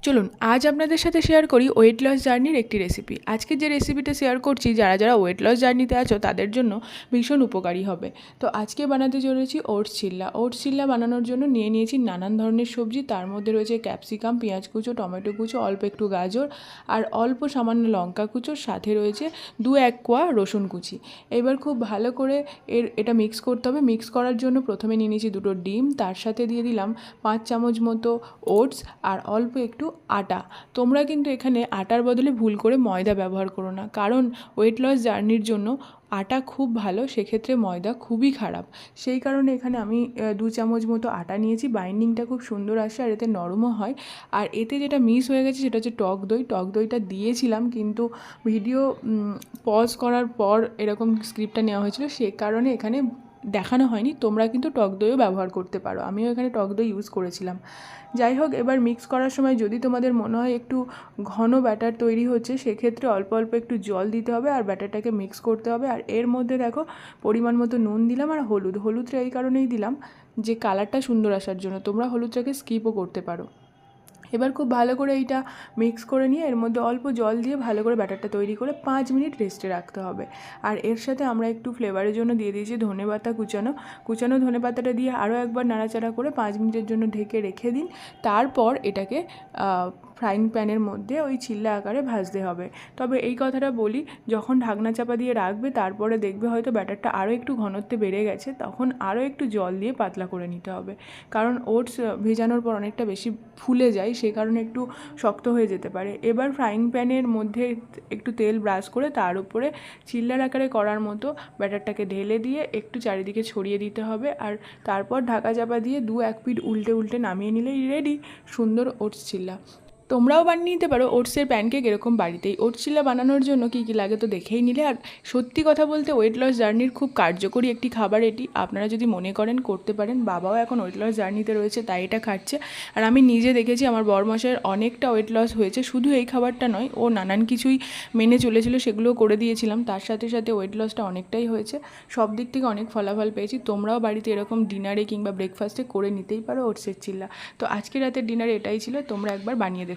চলুন আজ আপনাদের সাথে শেয়ার করি ওয়েট লস জার্নির একটি রেসিপি। আজকে যে রেসিপিটা শেয়ার করছি যারা যারা ওয়েট লস জার্নিতে আছো তাদের জন্য ভীষণ উপকারী হবে। তো আজকে বানাতে চলেছি ওটস চিল্লা। ওটস চিল্লা বানানোর জন্য নিয়ে নিয়েছি নানান ধরনের সবজি। তার মধ্যে রয়েছে ক্যাপসিকাম, পেঁয়াজ কুচো, টমেটো কুচো, অল্প একটু গাজর আর অল্প সামান্য লঙ্কা কুচো, সাথে রয়েছে 2-1 কোয়া রসুন কুচি। এবার খুব ভালো করে এটা মিক্স করতে হবে। মিক্স করার জন্য প্রথমে নিয়ে নিয়েছি 2টো ডিম, তার সাথে দিয়ে দিলাম 5 চামচ মতো ওটস আর অল্প একটু আটা। তোমরা কিন্তু এখানে আটার বদলে ভুল করে ময়দা ব্যবহার করো না, কারণ ওয়েট লস জার্নির জন্য আটা খুব ভালো, সেক্ষেত্রে ময়দা খুবই খারাপ। সেই কারণে এখানে আমি 2 চামচ মতো আটা নিয়েছি। বাইন্ডিংটা খুব সুন্দর আসে আর এতে নরমও হয়। আর এতে যেটা মিস হয়ে গেছে সেটা হচ্ছে টক দই। টক দইটা দিয়েছিলাম কিন্তু ভিডিও পজ করার পর এরকম স্ক্রিপ্টটা নেওয়া হয়েছিল, সে কারণে এখানে দেখানো হয়নি। তোমরা কিন্তু টক দইও ব্যবহার করতে পারো, আমিও এখানে টক দই ইউজ করেছিলাম। যাই হোক, এবার মিক্স করার সময় যদি তোমাদের মনে হয় একটু ঘন ব্যাটার তৈরি হচ্ছে, সেক্ষেত্রে অল্প অল্প একটু জল দিতে হবে আর ব্যাটারটাকে মিক্স করতে হবে। আর এর মধ্যে দেখো পরিমাণ মতো নুন দিলাম আর হলুদটা এই কারণেই দিলাম যে কালারটা সুন্দর আসার জন্য। তোমরা হলুদটাকে স্কিপও করতে পারো। এবার খুব ভালো করে এইটা মিক্স করে নিয়ে এর মধ্যে অল্প জল দিয়ে ভালো করে ব্যাটারটা তৈরি করে 5 মিনিট রেস্টে রাখতে হবে। আর এর সাথে আমরা একটু ফ্লেভারের জন্য দিয়ে দিয়েছি ধনেপাতা কুচানো ধনেপাতাটা দিয়ে আরও একবার নাড়াচাড়া করে 5 মিনিটের জন্য ঢেকে রেখে দিন। তারপর এটাকে ফ্রাইং প্যানের মধ্যে ওই চিল্লা আকারে ভাজতে হবে। তবে এই কথাটা বলি, যখন ঢাকনা চাপা দিয়ে রাখবে তারপরে দেখবে হয়তো ব্যাটারটা আরও একটু ঘনত্বে বেড়ে গেছে, তখন আরও একটু জল দিয়ে পাতলা করে নিতে হবে। কারণ ওটস ভেজানোর পর অনেকটা বেশি ফুলে যায়, সে কারণে একটু শক্ত হয়ে যেতে পারে। এবার ফ্রাইং প্যানের মধ্যে একটু তেল ব্রাশ করে তার উপরে চিল্লার আকারে করার মতো ব্যাটারটাকে ঢেলে দিয়ে একটু চারিদিকে ছড়িয়ে দিতে হবে। আর তারপর ঢাকা চাপা দিয়ে 2-1 পিঠ উল্টে উল্টে নামিয়ে নিলেই রেডি সুন্দর ওটস চিল্লা। তোমরাও বানিয়ে নিতে পারো ওটসের প্যানকেক এরকম বাড়িতেই। ওটস চিল্লা বানানোর জন্য কী কী লাগে তো দেখেই নিলে। আর সত্যি কথা বলতে ওয়েট লস জার্নির খুব কার্যকরী একটি খাবার এটি। আপনারা যদি মনে করেন করতে পারেন। বাবাও এখন ওয়েট লস জার্নিতে রয়েছে, তাই এটা খাচ্ছে। আর আমি নিজে দেখেছি আমার বড়মশাইয়ের অনেকটা ওয়েট লস হয়েছে। শুধু এই খাবারটা নয়, ও নানান কিছুই মেনে চলেছিল, সেগুলোও করে দিয়েছিলাম। তার সাথে সাথে ওয়েট লসটা অনেকটাই হয়েছে। সব দিক থেকে অনেক ফলাফল পেয়েছি। তোমরাও বাড়িতে এরকম ডিনারে কিংবা ব্রেকফাস্টে করে নিতেই পারো ওটসের চিল্লা। তো আজকে রাতের ডিনারে এটাই ছিল, তোমরা একবার বানিয়ে দেখো।